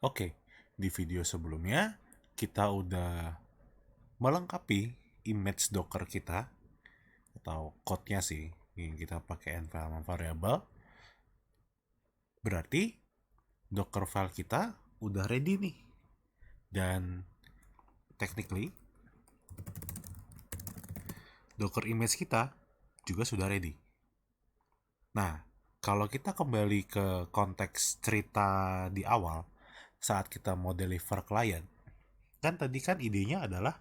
Oke, di video sebelumnya kita udah melengkapi image Docker kita atau code-nya sih yang kita pakai environment variable. Berarti Docker file kita udah ready nih. Dan technically Docker image kita juga sudah ready. Nah, kalau kita kembali ke konteks cerita di awal saat kita mau deliver klien, kan tadi kan idenya adalah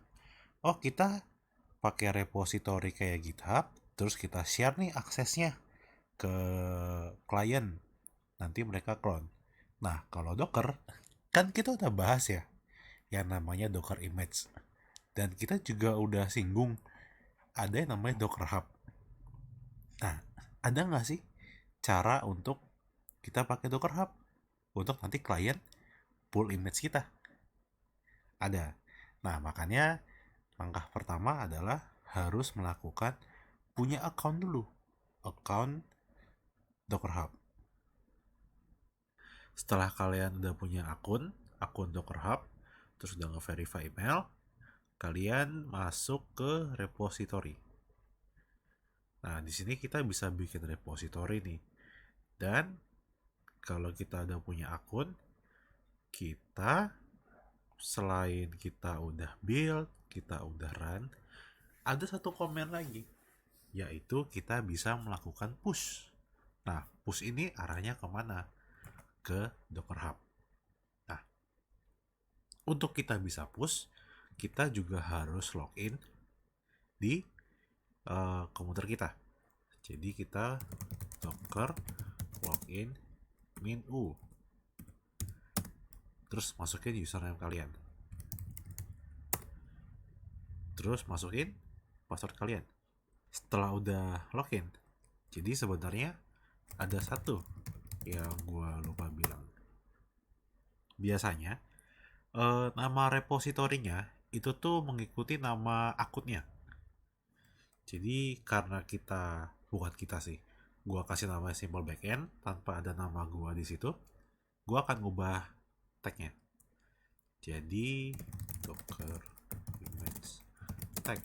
kita pakai repository kayak GitHub, terus kita share nih aksesnya ke klien, nanti mereka clone. Nah, kalau Docker, kan kita udah bahas ya, yang namanya Docker Image. Dan kita juga udah singgung, ada yang namanya Docker Hub. Nah, ada nggak sih cara untuk kita pakai Docker Hub? Untuk nanti klien pull image kita? Ada. Nah, makanya langkah pertama adalah harus melakukan punya account dulu. Account Docker Hub. Setelah kalian udah punya akun Docker Hub, terus udah nge-verify email, kalian masuk ke repository. Nah, di sini kita bisa bikin repository nih. Dan kalau kita udah punya akun, kita selain kita udah build, kita udah run, ada satu komen lagi, yaitu kita bisa melakukan push. Nah, push ini arahnya kemana? Ke Docker Hub. Nah, untuk kita bisa push, kita juga harus login di komputer kita. Jadi kita docker login min-u, terus masukin username kalian, terus masukin password kalian. Setelah udah login, jadi sebenarnya ada satu yang gua lupa bilang. Biasanya nama repositorinya itu tuh mengikuti nama akunnya. Jadi karena bukan kita sih, gua kasih nama simple backend tanpa ada nama gua di situ, gua akan ngubah tagnya. Jadi docker image tag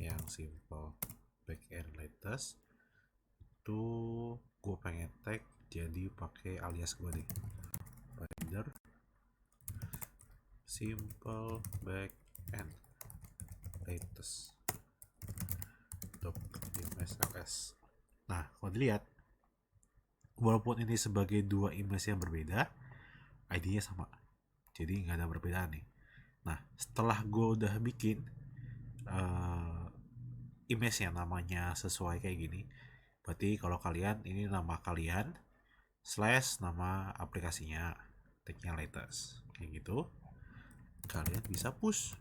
yang simple backend latest itu gue pengen tag jadi pakai alias gue nih, binder simple backend latest image. Nah, kalau dilihat, walaupun ini sebagai dua image yang berbeda, ID-nya sama, jadi nggak ada perbedaan nih. Nah, setelah gue udah bikin image yang namanya sesuai kayak gini, berarti kalau kalian, ini nama kalian slash nama aplikasinya, tagnya latest kayak gitu, kalian bisa push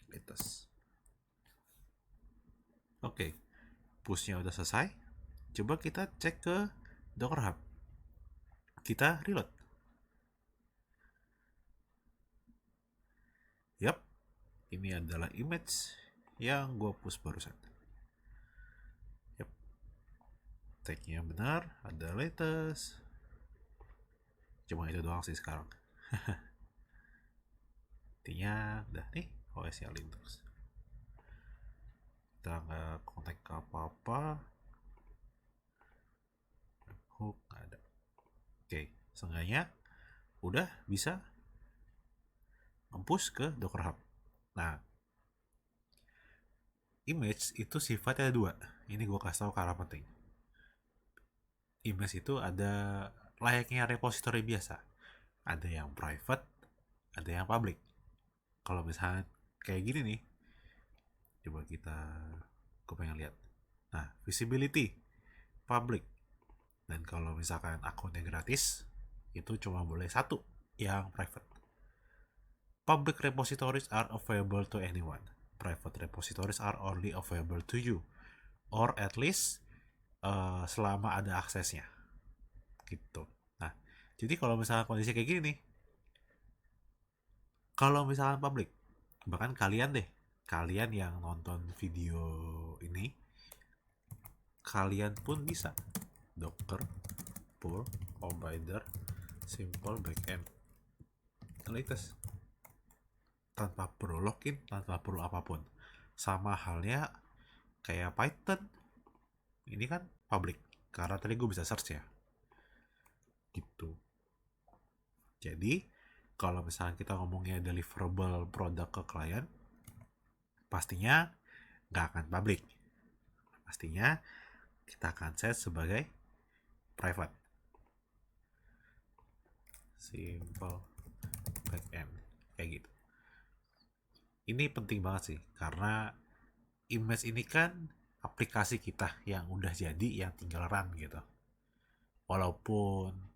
latest. Oke, pushnya udah selesai. Coba kita cek ke Docker Hub, kita reload. Yap, ini adalah image yang gue push barusan. Yap, tagnya benar, ada latest. Cuma itu doang sih sekarang. Intinya udah nih OS-nya Linux. Kita nggak kontak ke apa-apa. Hook nggak ada. Oke, seenggaknya udah bisa nge-push ke Docker Hub. Nah, image itu sifatnya ada dua. Ini gue kasih tau karena penting. Image itu ada layaknya repository biasa. Ada yang private, ada yang public. Kalau misalnya kayak gini nih, coba gue pengen lihat. Nah, visibility public. Dan kalau misalkan akunnya gratis, itu cuma boleh satu yang private. Public repositories are available to anyone. Private repositories are only available to you, or at least selama ada aksesnya. Gitu. Nah, jadi kalau misalnya kondisi kayak gini nih, kalau misalkan public, bahkan kalian yang nonton video ini, kalian pun bisa docker pull provider simple backend latest, tanpa perlu login, tanpa perlu apapun. Sama halnya kayak Python, ini kan public karena tadi gue bisa search ya gitu. Jadi kalau misalnya kita ngomongnya deliverable produk ke klien, pastinya nggak akan public, pastinya kita akan set sebagai private simple backend kayak gitu. Ini penting banget sih karena image ini kan aplikasi kita yang udah jadi, yang tinggal run gitu. Walaupun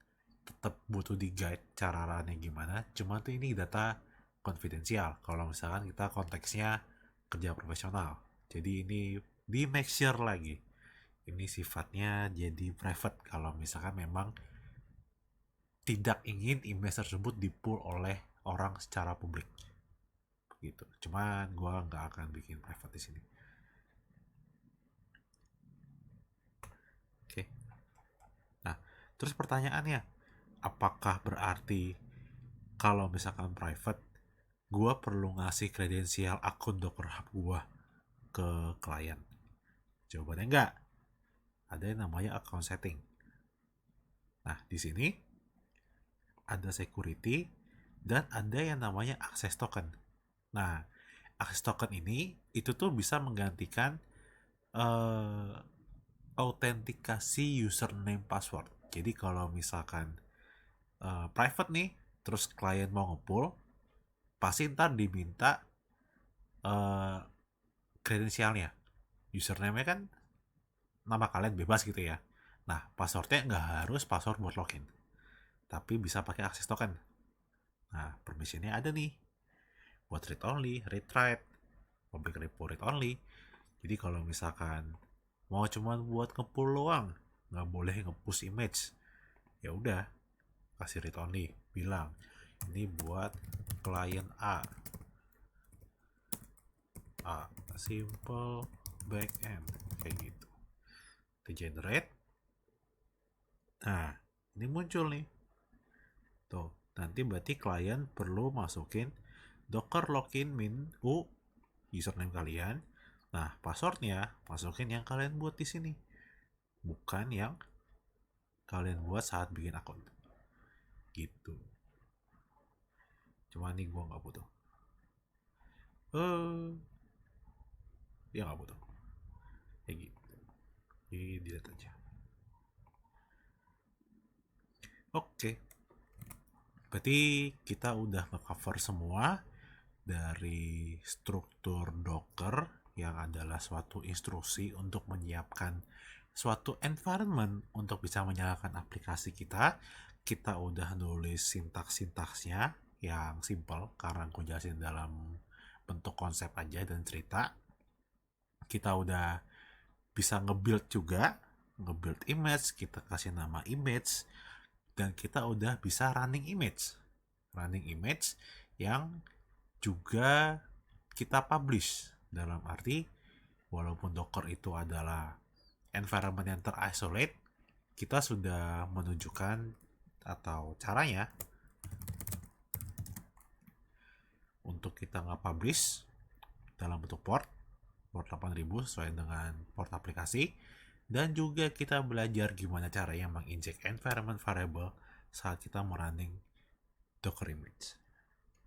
tetap butuh di guide cara runnya gimana, cuma tuh ini data konfidensial kalau misalkan kita konteksnya kerja profesional. Jadi ini di make sure lagi, ini sifatnya jadi private kalau misalkan memang tidak ingin image tersebut di-pull oleh orang secara publik gitu. Cuman gue nggak akan bikin private di sini. Oke. Nah, terus pertanyaannya, apakah berarti kalau misalkan private, gue perlu ngasih kredensial akun Docker Hub gue ke klien? Jawabannya enggak. Ada yang namanya account setting. Nah, di sini ada security dan ada yang namanya access token. Nah, access token ini itu tuh bisa menggantikan autentikasi username password. Jadi kalau misalkan private nih, terus klien mau nge-pull, pasti ntar diminta kredensialnya. Username-nya kan nama kalian bebas gitu ya. Nah, passwordnya nggak harus password buat login, tapi bisa pakai access token. Nah, permissionnya ada nih buat read only, read write, public repo read only. Jadi kalau misalkan mau cuman buat nge-pull doang, nggak boleh nge-push image, ya udah kasih read only, bilang ini buat klien A simple backend kayak gitu, di generate. Nah, ini muncul nih tuh, nanti berarti klien perlu masukin docker login min u username kalian. Nah, passwordnya masukin yang kalian buat di sini, bukan yang kalian buat saat bikin akun gitu. Cuma nih gue nggak butuh, ya nggak butuh kayak gitu, jadi delete aja. Oke, berarti kita udah nge-cover semua dari struktur Docker yang adalah suatu instruksi untuk menyiapkan suatu environment untuk bisa menyalakan aplikasi kita. Kita udah nulis sintaks-sintaksnya yang simple karena aku jelasin dalam bentuk konsep aja dan cerita. Kita udah bisa nge-build juga, nge-build image, kita kasih nama image, dan kita udah bisa running image yang juga kita publish. Dalam arti walaupun Docker itu adalah environment yang terisolate, kita sudah menunjukkan atau caranya untuk kita nge-publish dalam bentuk port 8000 sesuai dengan port aplikasi, dan juga kita belajar gimana caranya menginjek environment variable saat kita merunning Docker image.